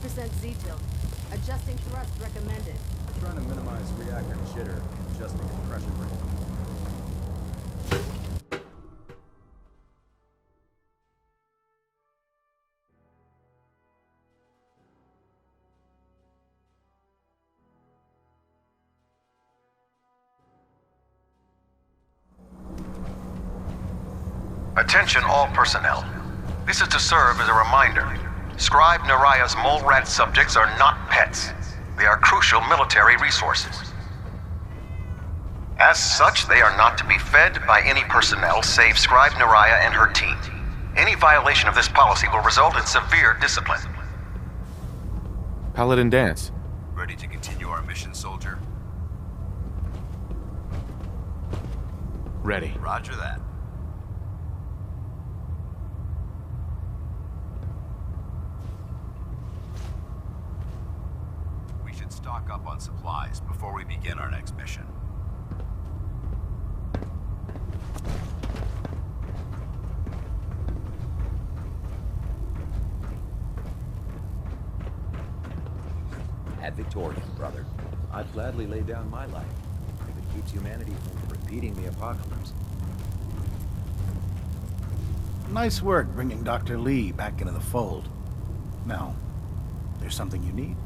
50% Z-tilt. Adjusting thrust recommended. Trying to minimize reactor jitter, adjusting compression rate. Attention all personnel. This is to serve as a reminder. Scribe Naraya's mole rat subjects are not pets. They are crucial military resources. As such, they are not to be fed by any personnel save Scribe Naraya and her team. Any violation of this policy will result in severe discipline. Paladin dance. Ready to continue our mission, soldier? Ready. Roger that. We should stock up on supplies before we begin our next mission. Ad Victoriam, brother. I'd gladly lay down my life if it keeps humanity from repeating the apocalypse. Nice work bringing Dr. Lee back into the fold. Now, there's something you need?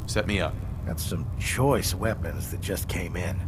Set me up. Got some choice weapons that just came in.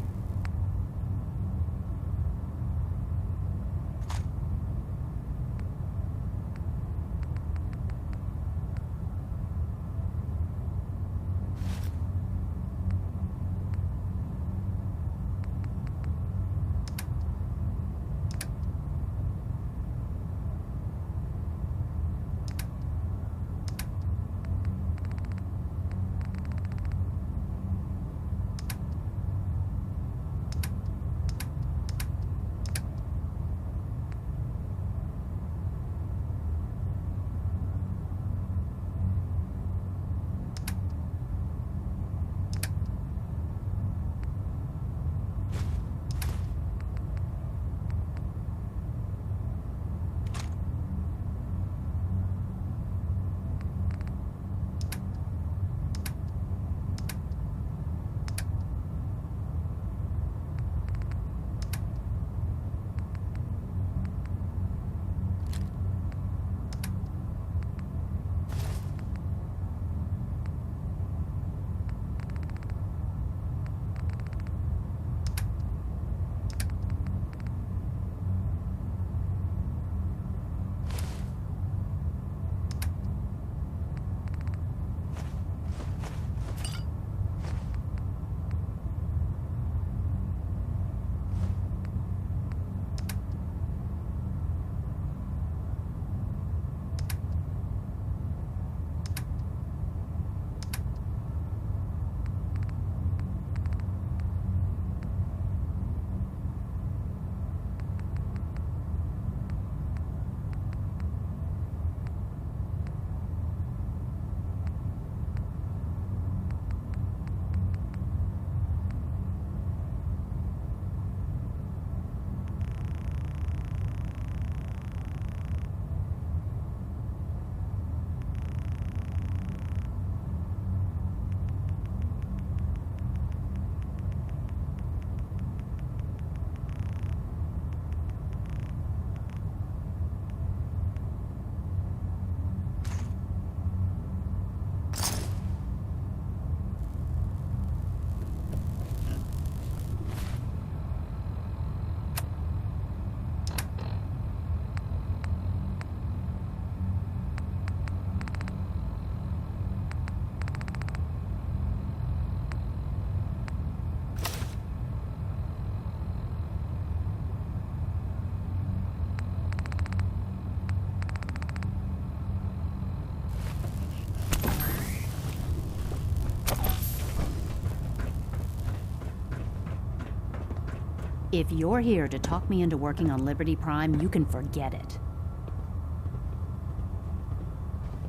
If you're here to talk me into working on Liberty Prime, you can forget it.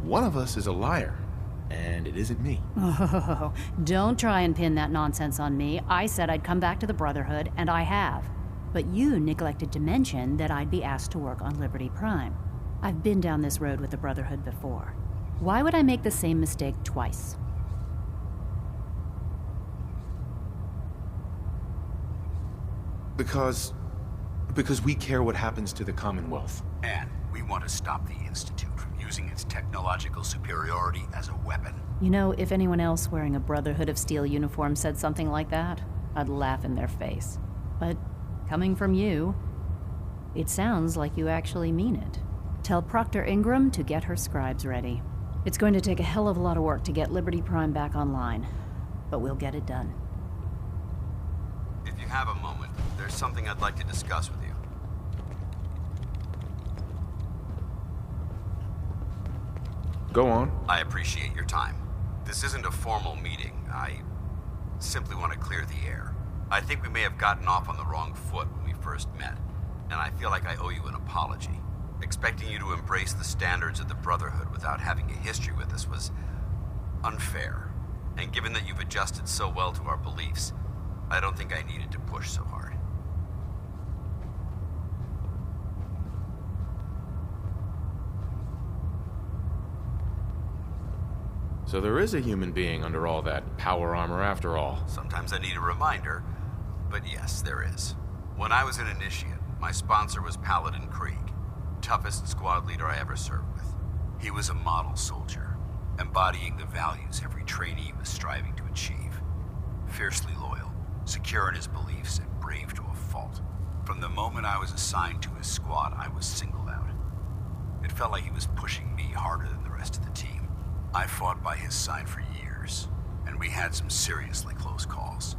One of us is a liar, and it isn't me. Oh, don't try and pin that nonsense on me. I said I'd come back to the Brotherhood, and I have. But you neglected to mention that I'd be asked to work on Liberty Prime. I've been down this road with the Brotherhood before. Why would I make the same mistake twice? Because we care what happens to the Commonwealth. And we want to stop the Institute from using its technological superiority as a weapon. You know, if anyone else wearing a Brotherhood of Steel uniform said something like that, I'd laugh in their face. But coming from you, it sounds like you actually mean it. Tell Proctor Ingram to get her scribes ready. It's going to take a hell of a lot of work to get Liberty Prime back online, but we'll get it done. If you have a moment, there's something I'd like to discuss with you. Go on. I appreciate your time. This isn't a formal meeting. I simply want to clear the air. I think we may have gotten off on the wrong foot when we first met, and I feel like I owe you an apology. Expecting you to embrace the standards of the Brotherhood without having a history with us was unfair. And given that you've adjusted so well to our beliefs, I don't think I needed to push so hard. So there is a human being under all that power armor after all. Sometimes I need a reminder, but yes, there is. When I was an initiate, my sponsor was Paladin Krieg, toughest squad leader I ever served with. He was a model soldier, embodying the values every trainee was striving to achieve. Fiercely loyal, secure in his beliefs, and brave to a fault. From the moment I was assigned to his squad, I was singled out. It felt like he was pushing me harder than the rest of the team. I fought by his side for years, and we had some seriously close calls.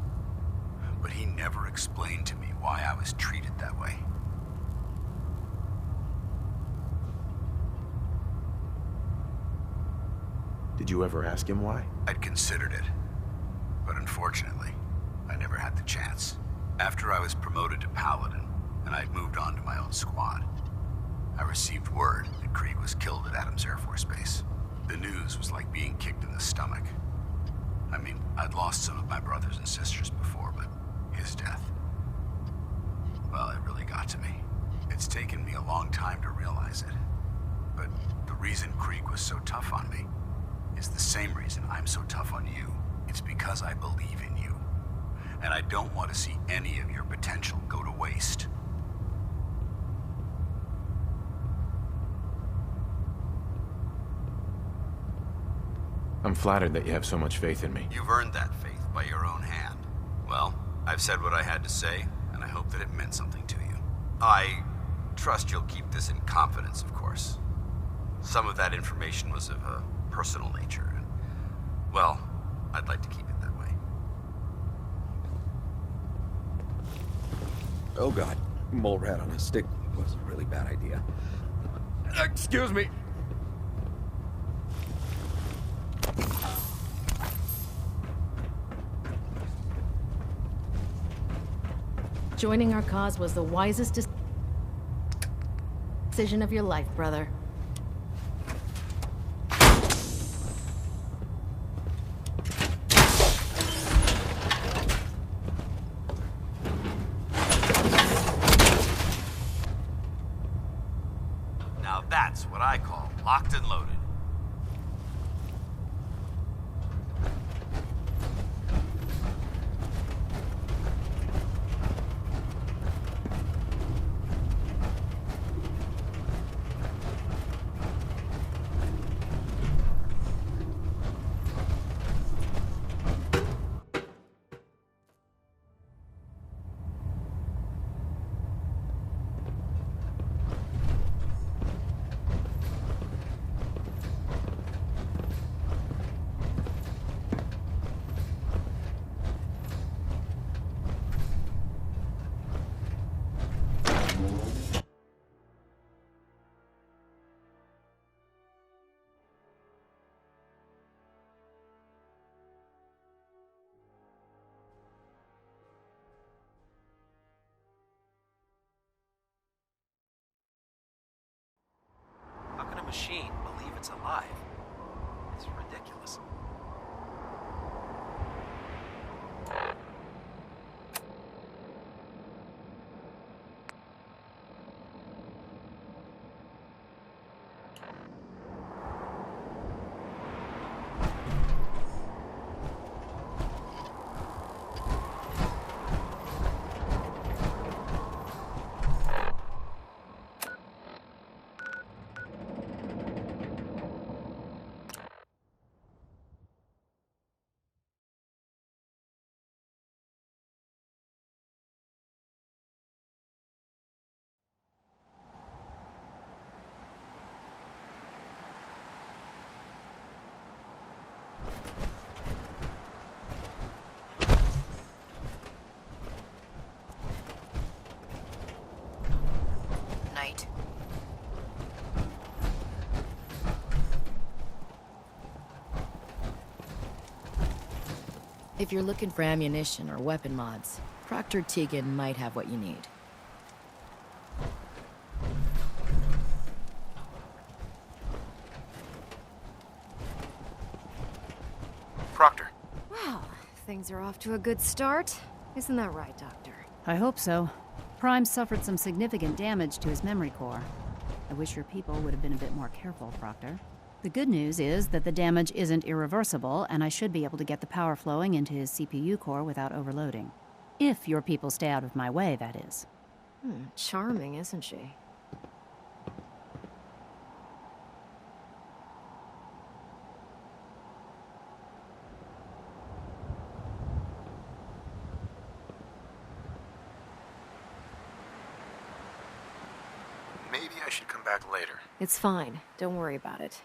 But he never explained to me why I was treated that way. Did you ever ask him why? I'd considered it, but unfortunately, I never had the chance. After I was promoted to Paladin, and I'd moved on to my own squad, I received word that Krieg was killed at Adams Air Force Base. The news was like being kicked in the stomach. I mean, I'd lost some of my brothers and sisters before, but his death, well, it really got to me. It's taken me a long time to realize it. But the reason Krieg was so tough on me is the same reason I'm so tough on you. It's because I believe in you. And I don't want to see any of your potential go to waste. I'm flattered that you have so much faith in me. You've earned that faith by your own hand. Well, I've said what I had to say, and I hope that it meant something to you. I trust you'll keep this in confidence, of course. Some of that information was of a personal nature, and, well, I'd like to keep it that way. Oh god, mole rat on a stick was a really bad idea. Excuse me. Joining our cause was the wisest decision of your life, brother. Now that's what I call locked and loaded. How can a machine believe it's alive? It's ridiculous. If you're looking for ammunition or weapon mods, Proctor Tegan might have what you need. Proctor. Well, things are off to a good start. Isn't that right, Doctor? I hope so. Prime suffered some significant damage to his memory core. I wish your people would have been a bit more careful, Proctor. The good news is that the damage isn't irreversible, and I should be able to get the power flowing into his CPU core without overloading. If your people stay out of my way, that is. Charming, isn't she? Maybe I should come back later. It's fine. Don't worry about it.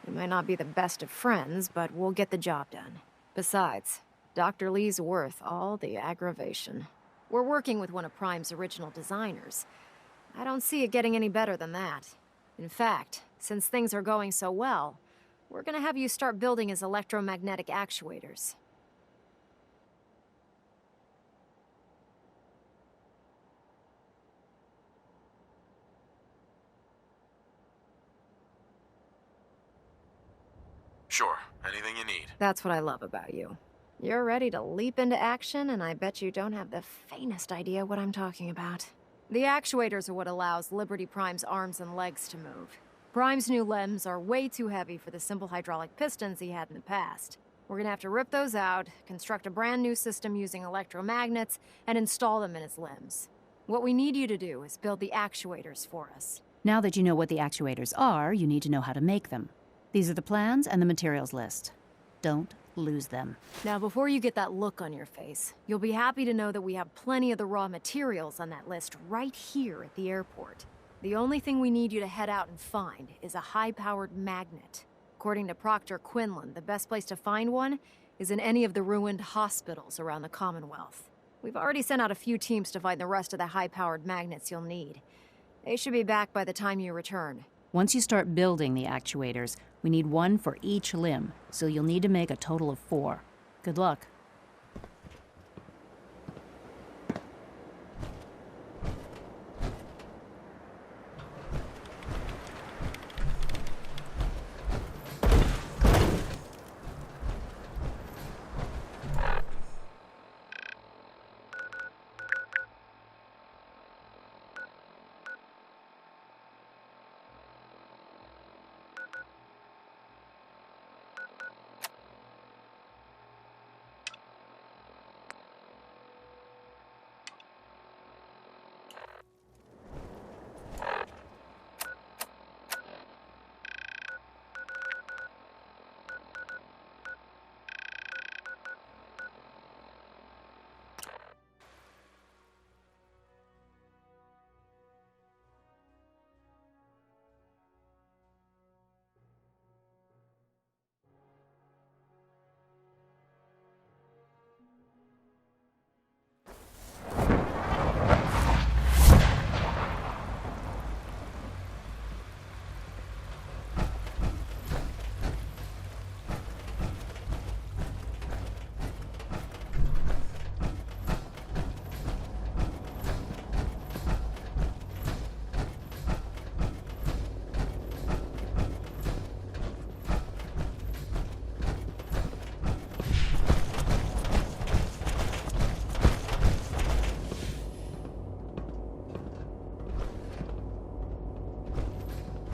We might not be the best of friends, but we'll get the job done. Besides, Dr. Lee's worth all the aggravation. We're working with one of Prime's original designers. I don't see it getting any better than that. In fact, since things are going so well, we're gonna have you start building his electromagnetic actuators. Sure, anything you need. That's what I love about you. You're ready to leap into action, and I bet you don't have the faintest idea what I'm talking about. The actuators are what allows Liberty Prime's arms and legs to move. Prime's new limbs are way too heavy for the simple hydraulic pistons he had in the past. We're gonna have to rip those out, construct a brand new system using electromagnets, and install them in his limbs. What we need you to do is build the actuators for us. Now that you know what the actuators are, you need to know how to make them. These are the plans and the materials list. Don't lose them. Now, before you get that look on your face, you'll be happy to know that we have plenty of the raw materials on that list right here at the airport. The only thing we need you to head out and find is a high-powered magnet. According to Proctor Quinlan, the best place to find one is in any of the ruined hospitals around the Commonwealth. We've already sent out a few teams to find the rest of the high-powered magnets you'll need. They should be back by the time you return. Once you start building the actuators, we need one for each limb, so you'll need to make a total of 4. Good luck.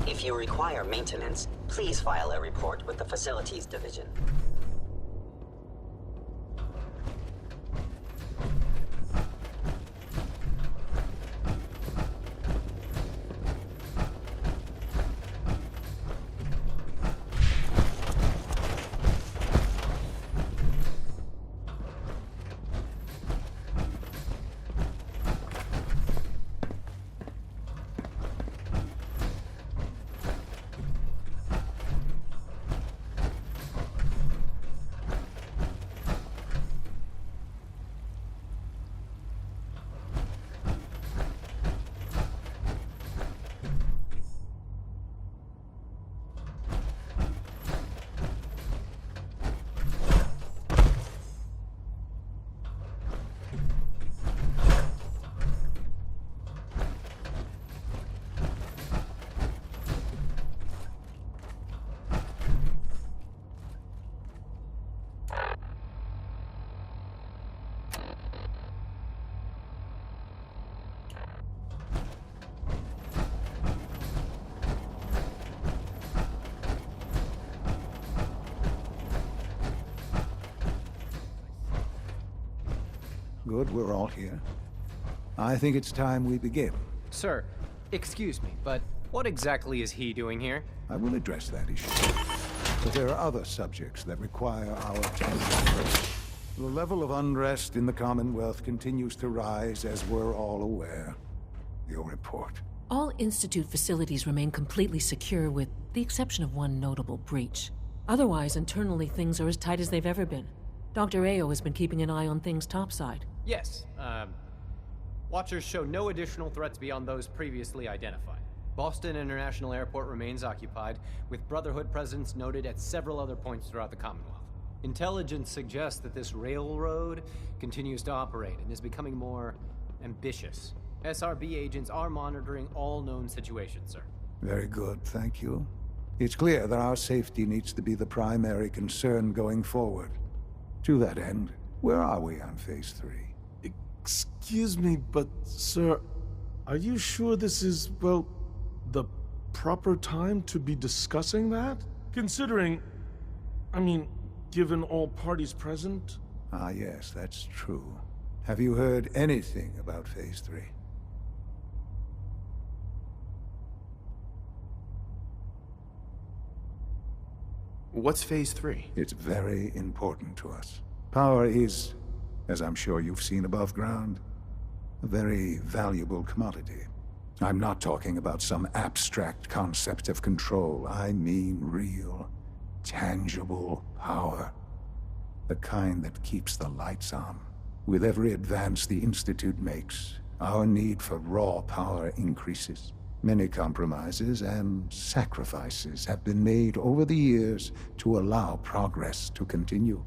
If you require maintenance, please file a report with the Facilities Division. Good, we're all here. I think it's time we begin. Sir, excuse me, but what exactly is he doing here? I will address that issue. But there are other subjects that require our attention. The level of unrest in the Commonwealth continues to rise, as we're all aware. Your report. All Institute facilities remain completely secure with the exception of one notable breach. Otherwise, internally, things are as tight as they've ever been. Dr. Ayo has been keeping an eye on things topside. Yes, Watchers show no additional threats beyond those previously identified. Boston International Airport remains occupied, with Brotherhood presence noted at several other points throughout the Commonwealth. Intelligence suggests that this railroad continues to operate and is becoming more ambitious. SRB agents are monitoring all known situations, sir. Very good, thank you. It's clear that our safety needs to be the primary concern going forward. To that end, where are we on Phase 3? Excuse me, but, sir, are you sure this is, well, the proper time to be discussing that? Considering, I mean, given all parties present? Ah, yes, that's true. Have you heard anything about Phase 3? What's Phase 3? It's very important to us. Power is, as I'm sure you've seen above ground, a very valuable commodity. I'm not talking about some abstract concept of control. I mean real, tangible power. The kind that keeps the lights on. With every advance the Institute makes, our need for raw power increases. Many compromises and sacrifices have been made over the years to allow progress to continue.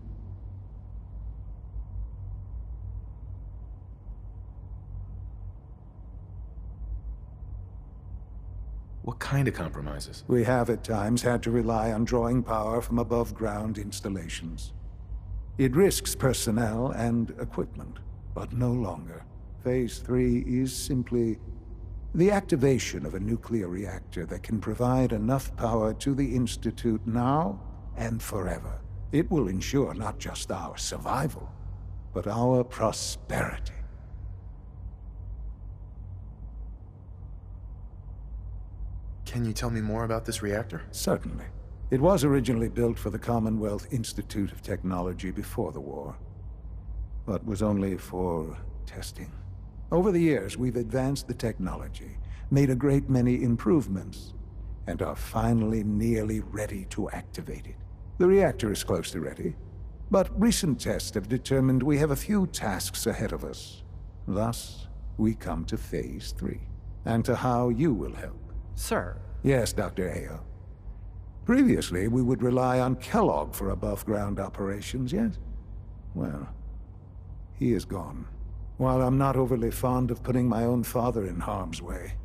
What kind of compromises? We have at times had to rely on drawing power from above-ground installations. It risks personnel and equipment, but no longer. Phase 3 is simply the activation of a nuclear reactor that can provide enough power to the Institute now and forever. It will ensure not just our survival, but our prosperity. Can you tell me more about this reactor? Certainly. It was originally built for the Commonwealth Institute of Technology before the war, but was only for testing. Over the years, we've advanced the technology, made a great many improvements, and are finally nearly ready to activate it. The reactor is close to ready, but recent tests have determined we have a few tasks ahead of us. Thus, we come to Phase 3, and to how you will help. Sir. Yes, Dr. Ayo. Previously, we would rely on Kellogg for above-ground operations, yes? Well, he is gone. While I'm not overly fond of putting my own father in harm's way,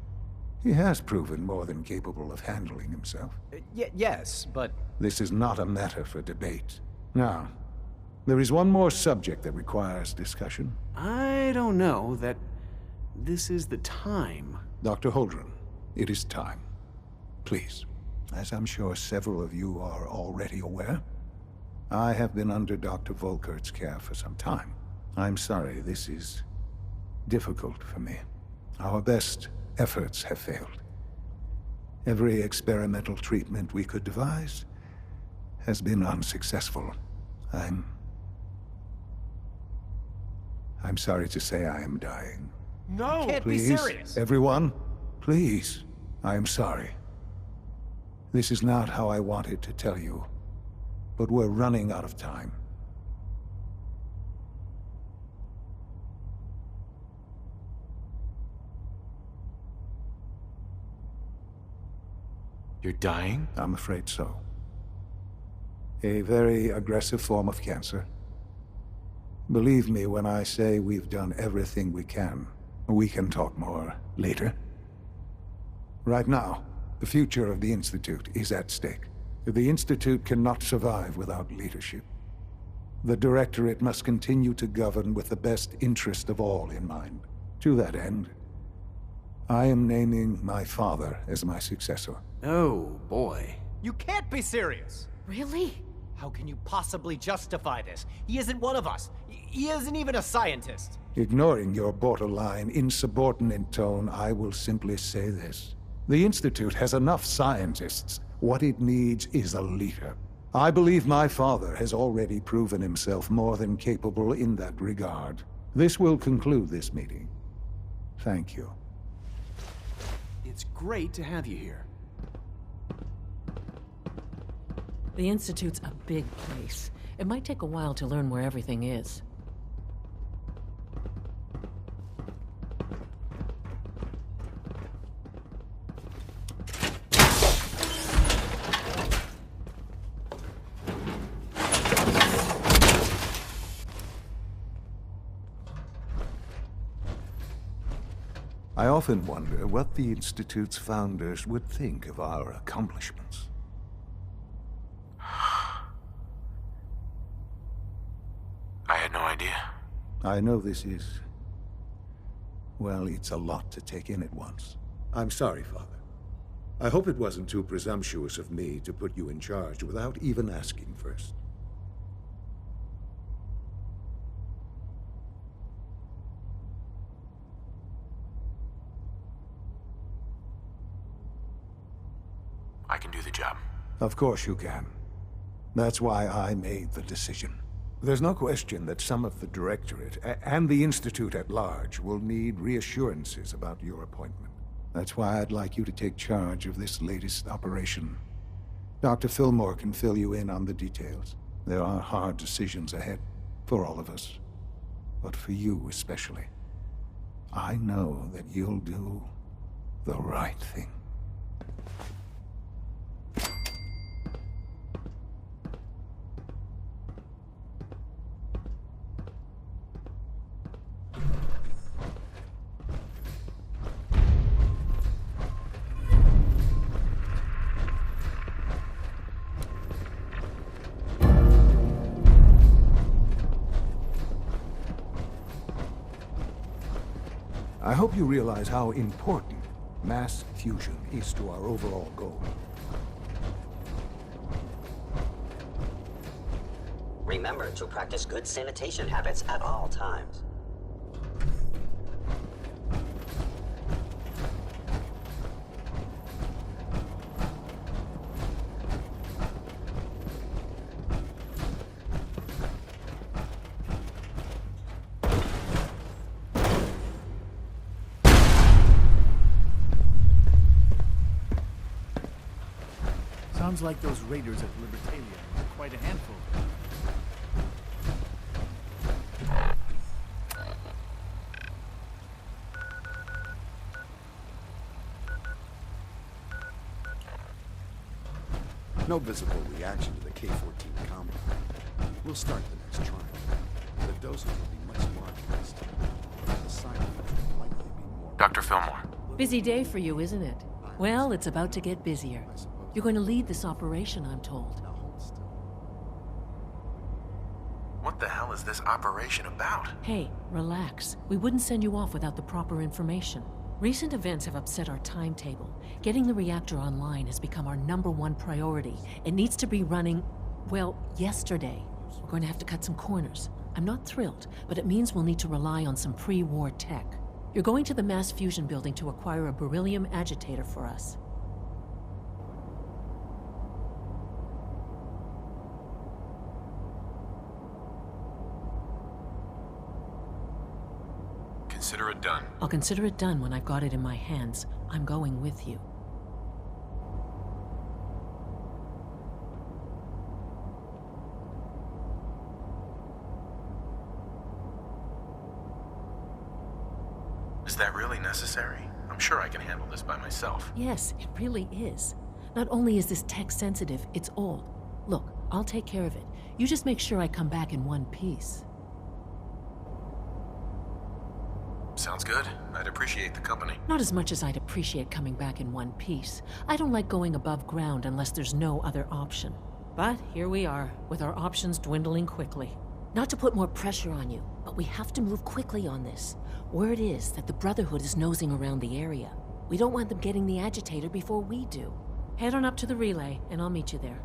he has proven more than capable of handling himself. Yes, but... This is not a matter for debate. Now, there is one more subject that requires discussion. I don't know that this is the time. Dr. Holdren, it is time. Please. As I'm sure several of you are already aware, I have been under Dr. Volkert's care for some time. I'm sorry, this is difficult for me. Our best efforts have failed. Every experimental treatment we could devise has been unsuccessful. I'm sorry to say I am dying. No! You can't Please, be serious! Everyone, please, I am sorry. This is not how I wanted to tell you, but we're running out of time. You're dying? I'm afraid so. A very aggressive form of cancer. Believe me when I say we've done everything we can. We can talk more later. Right now, the future of the Institute is at stake. The Institute cannot survive without leadership. The Directorate must continue to govern with the best interest of all in mind. To that end, I am naming my father as my successor. Oh, boy. You can't be serious! Really? How can you possibly justify this? He isn't one of us. He isn't even a scientist. Ignoring your borderline insubordinate tone, I will simply say this. The Institute has enough scientists. What it needs is a leader. I believe my father has already proven himself more than capable in that regard. This will conclude this meeting. Thank you. It's great to have you here. The Institute's a big place. It might take a while to learn where everything is. I often wonder what the Institute's founders would think of our accomplishments. I had no idea. I know this is... well, it's a lot to take in at once. I'm sorry, Father. I hope it wasn't too presumptuous of me to put you in charge without even asking first. I can do the job. Of course you can. That's why I made the decision. There's no question that some of the Directorate and the Institute at large will need reassurances about your appointment. That's why I'd like you to take charge of this latest operation. Dr. Fillmore can fill you in on the details. There are hard decisions ahead, for all of us. But for you especially. I know that you'll do the right thing. I hope you realize how important mass fusion is to our overall goal. Remember to practice good sanitation habits at all times. Sounds like those raiders at Libertalia are quite a handful. No visible reaction to the K-14 combat. We'll start the next trial. The doses will be much larger this time. The side effects will likely be more... Dr. Fillmore. Busy day for you, isn't it? Well, it's about to get busier. You're going to lead this operation, I'm told. What the hell is this operation about? Hey, relax. We wouldn't send you off without the proper information. Recent events have upset our timetable. Getting the reactor online has become our #1 priority. It needs to be running, well, yesterday. We're going to have to cut some corners. I'm not thrilled, but it means we'll need to rely on some pre-war tech. You're going to the mass fusion building to acquire a beryllium agitator for us. Consider it done. I'll consider it done when I've got it in my hands. I'm going with you. Is that really necessary? I'm sure I can handle this by myself. Yes, it really is. Not only is this tech sensitive, it's old. Look, I'll take care of it. You just make sure I come back in one piece. Sounds good. I'd appreciate the company. Not as much as I'd appreciate coming back in one piece. I don't like going above ground unless there's no other option. But here we are, with our options dwindling quickly. Not to put more pressure on you, but we have to move quickly on this. Word is that the Brotherhood is nosing around the area. We don't want them getting the agitator before we do. Head on up to the relay, and I'll meet you there.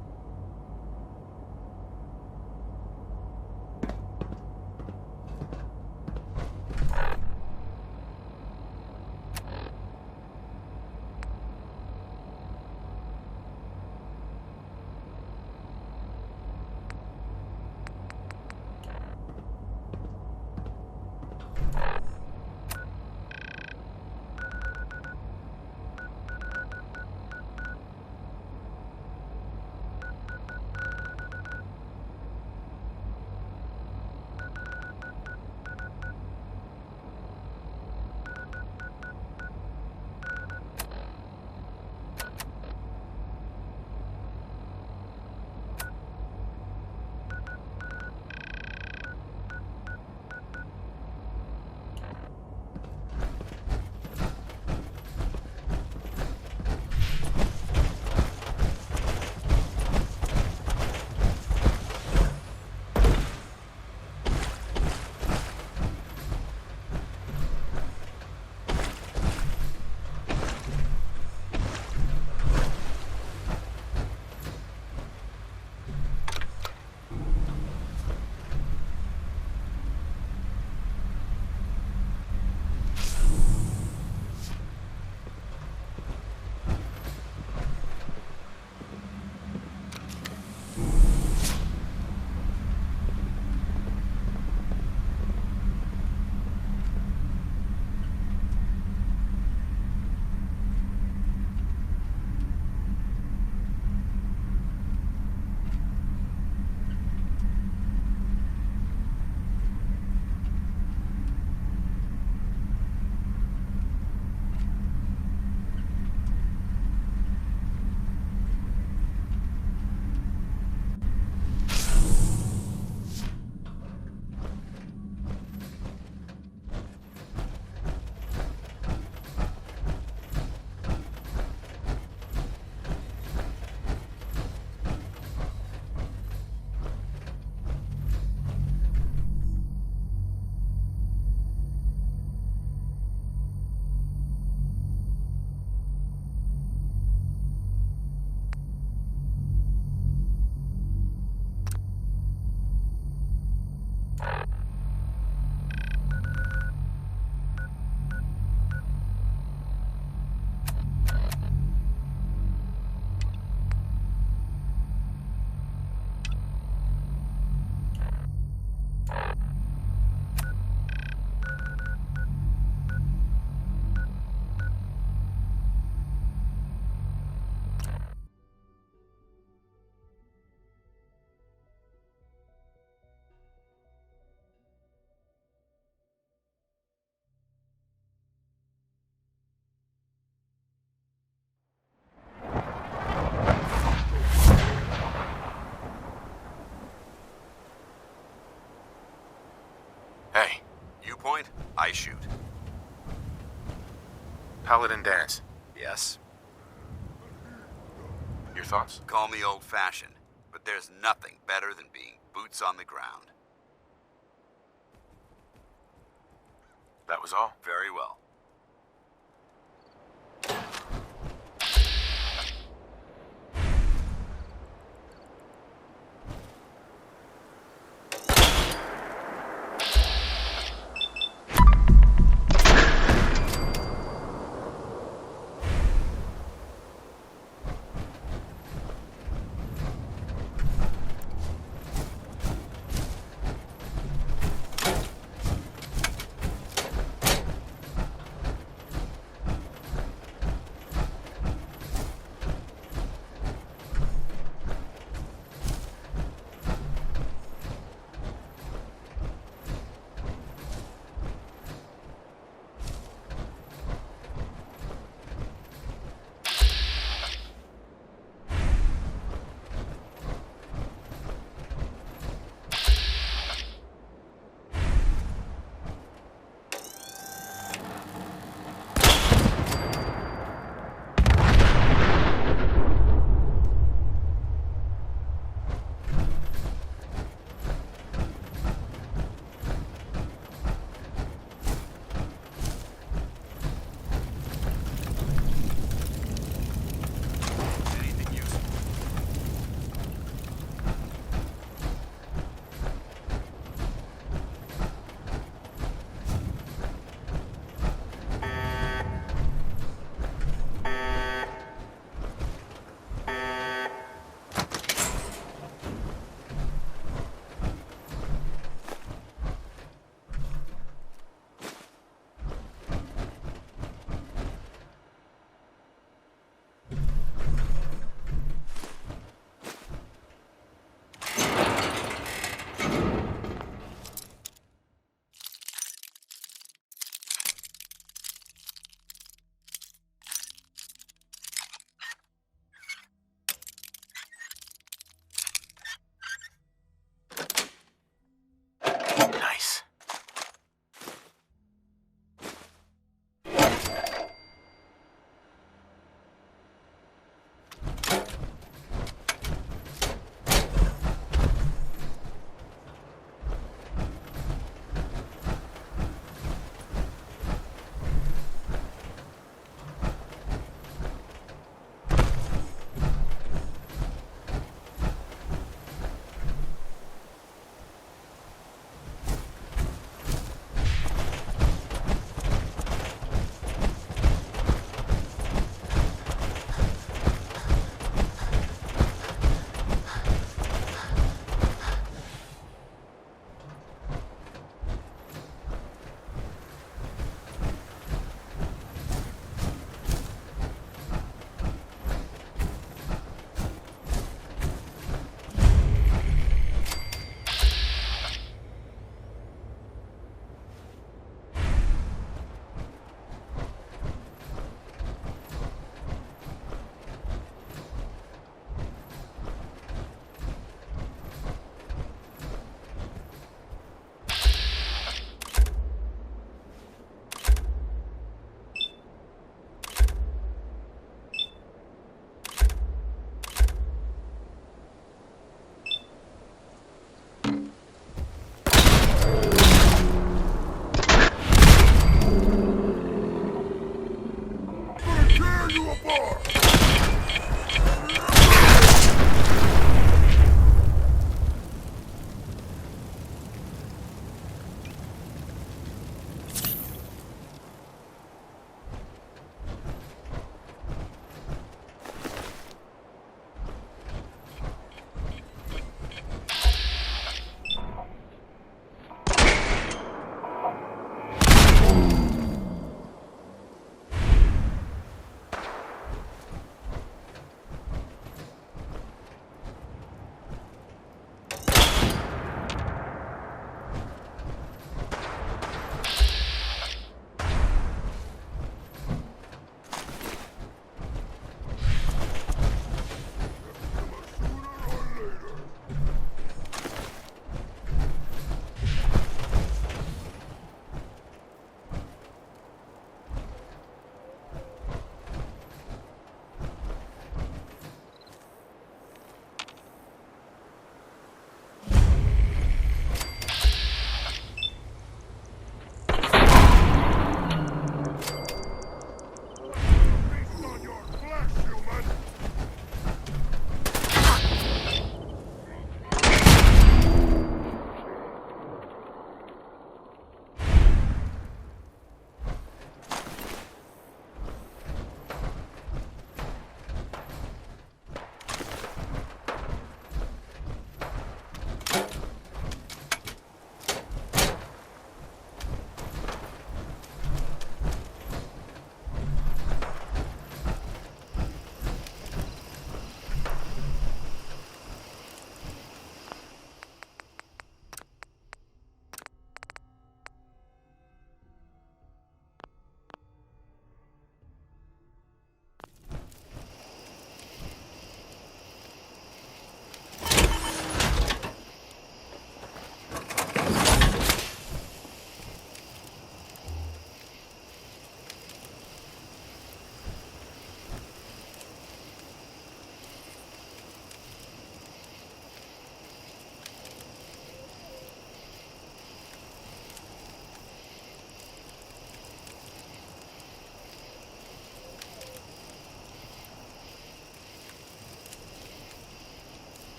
point, I shoot. Paladin dance. Yes? Your thoughts? Call me old-fashioned, but there's nothing better than being boots on the ground. That was all? Very well.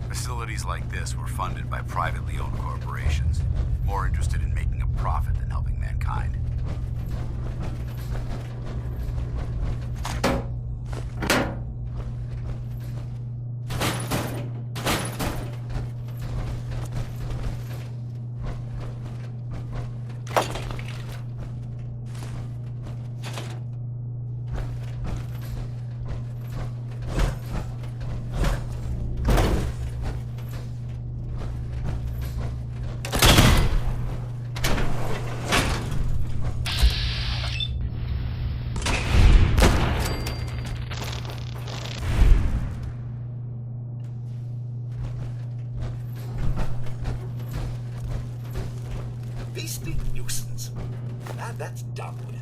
Facilities like this were funded by privately owned corporations, more interested in making a profit than helping mankind. Beastly nuisance. Glad that's done with.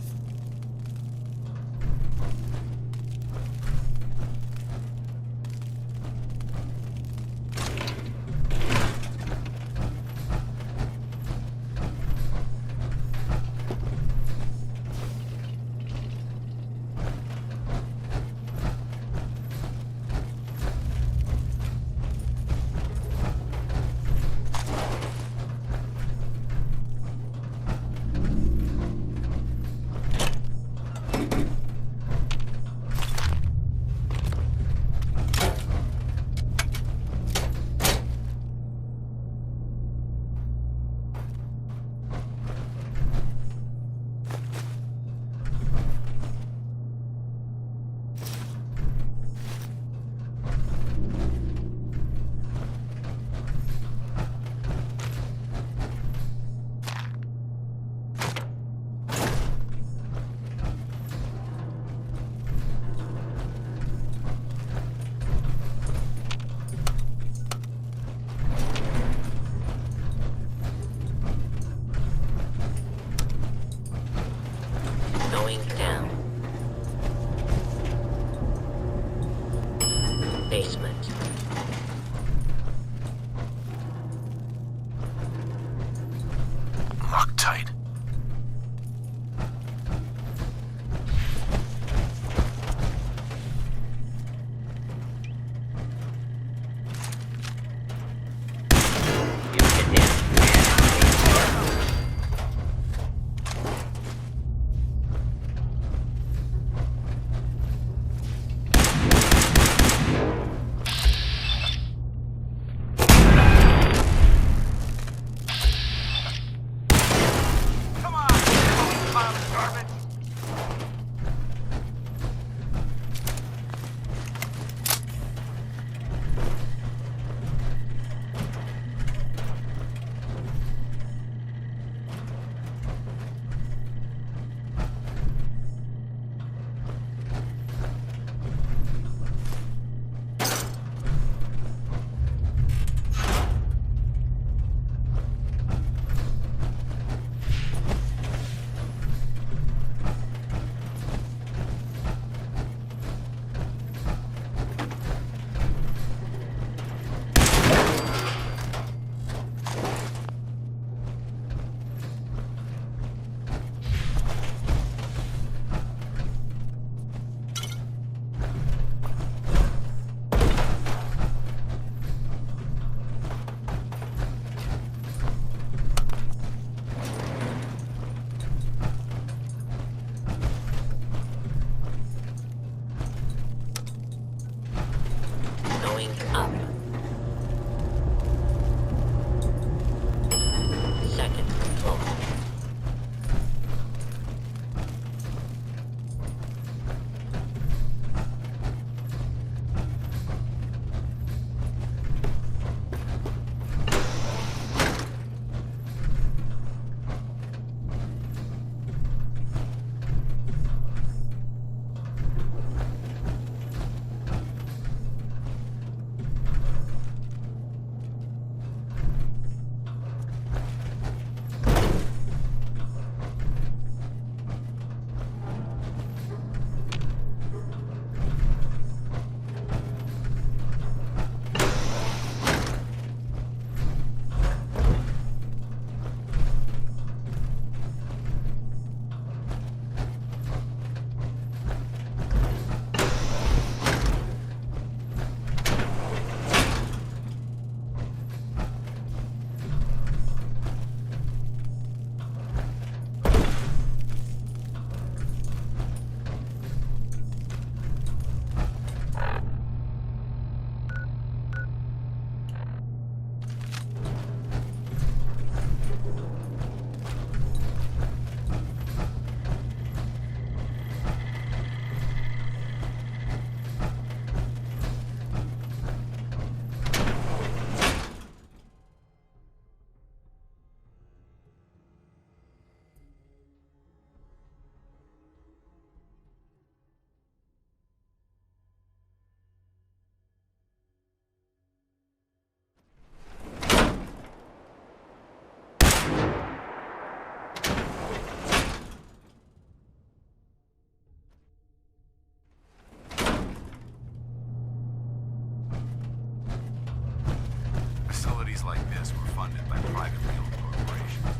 like this were funded by privately owned corporations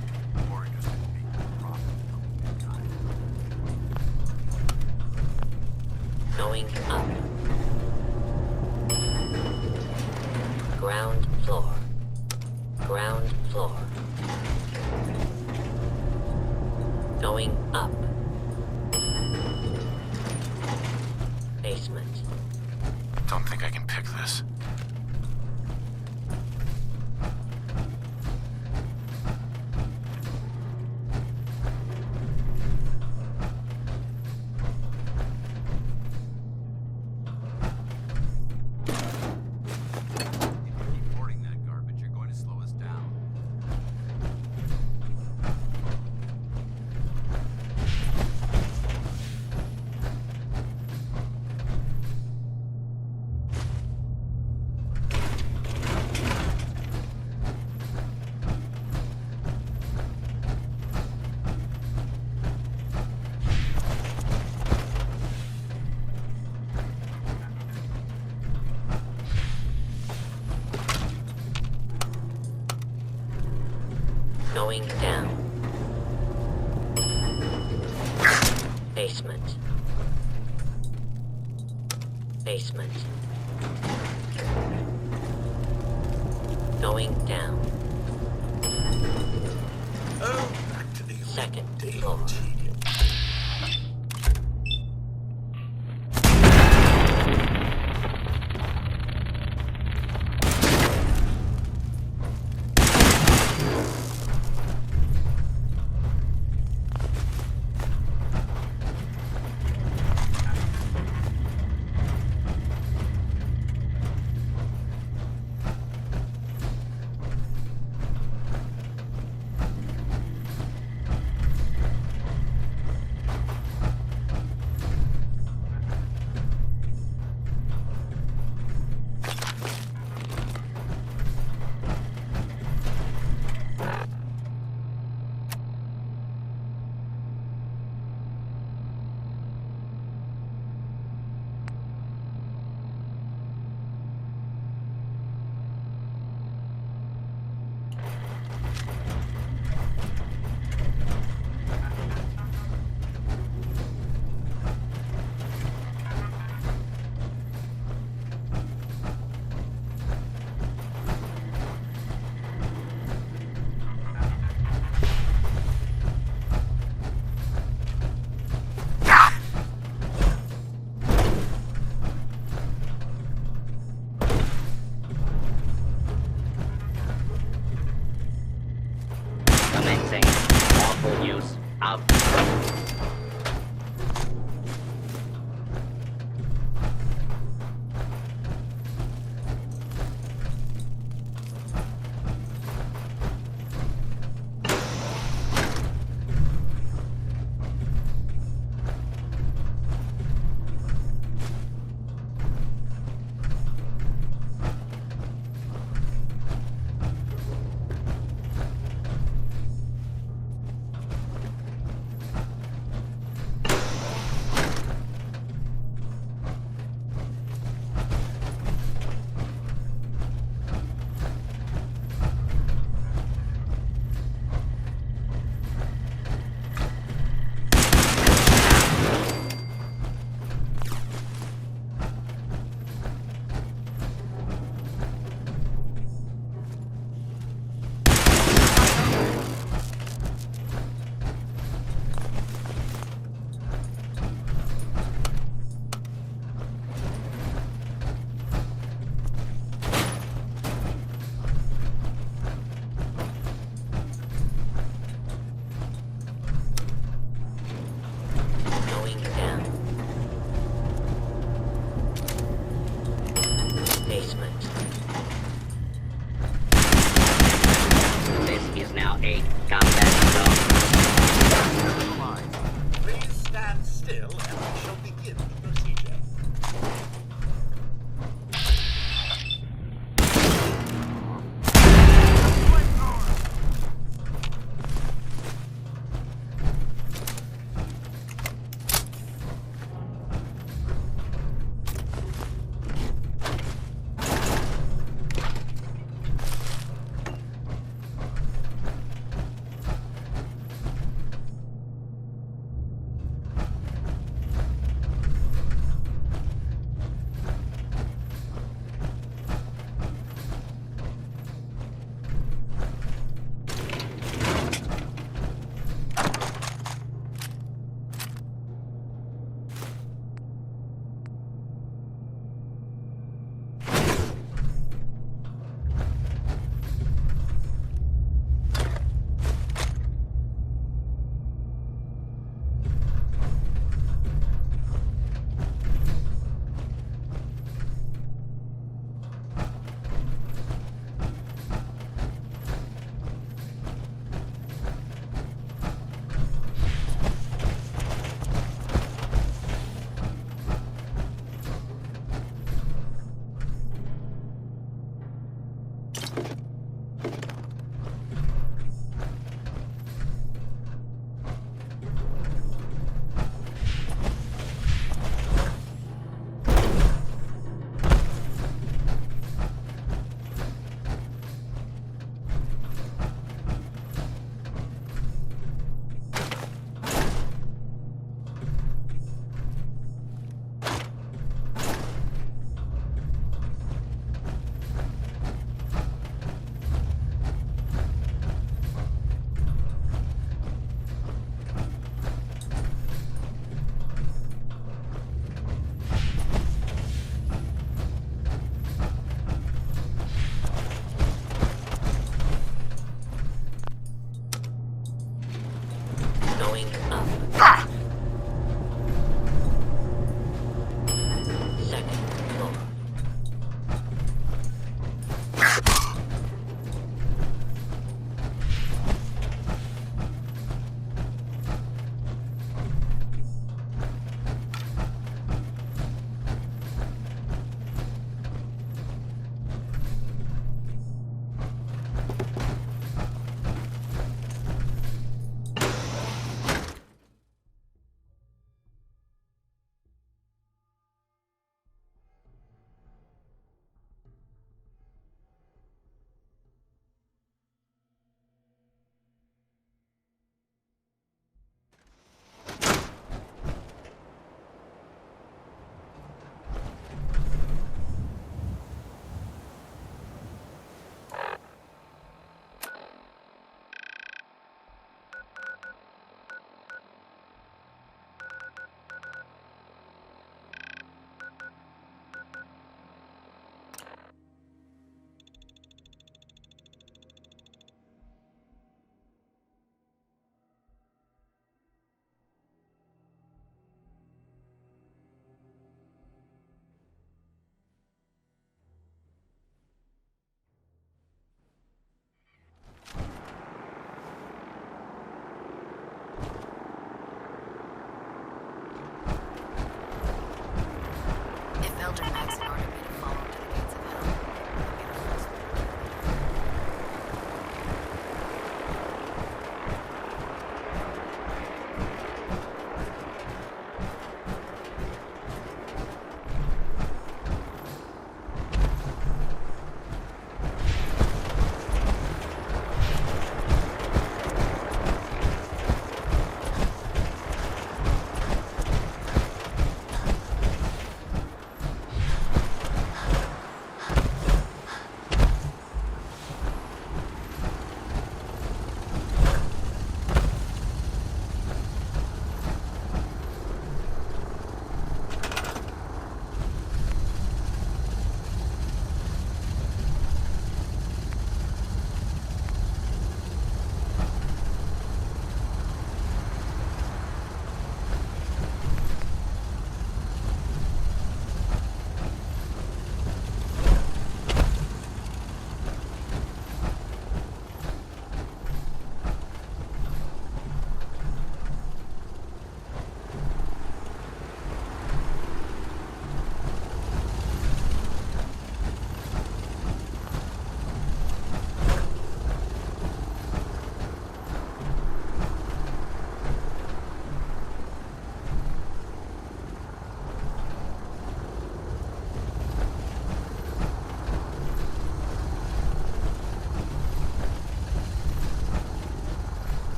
or interested in making profit from mankind. Going up. Ground floor. Ground floor. Going up. Basement. Don't think I can pick this. Going down. Basement. Basement. Going down. Oh, back to the second floor.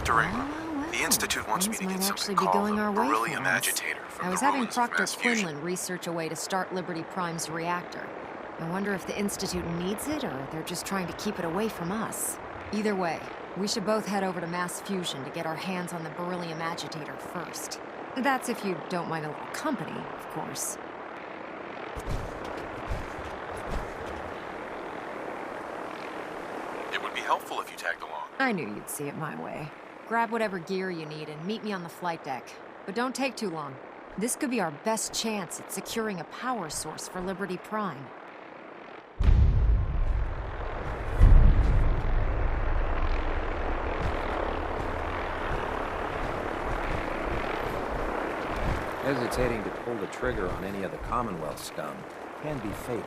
wondering, the Institute wants me to get something called a beryllium agitator from I was the having ruins of Proctor mass fusion. Quinlan research a way to start Liberty Prime's reactor. I wonder if the Institute needs it, or they're just trying to keep it away from us. Either way, we should both head over to mass fusion to get our hands on the beryllium agitator first. That's if you don't mind a little company, of course. It would be helpful if you tagged along. I knew you'd see it my way. Grab whatever gear you need and meet me on the flight deck. But don't take too long. This could be our best chance at securing a power source for Liberty Prime. Hesitating to pull the trigger on any of the Commonwealth scum can be fatal.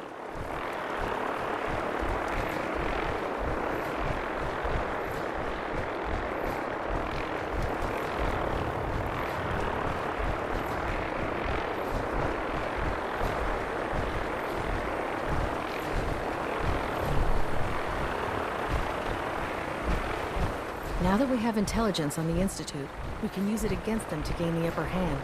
Now that we have intelligence on the Institute, we can use it against them to gain the upper hand.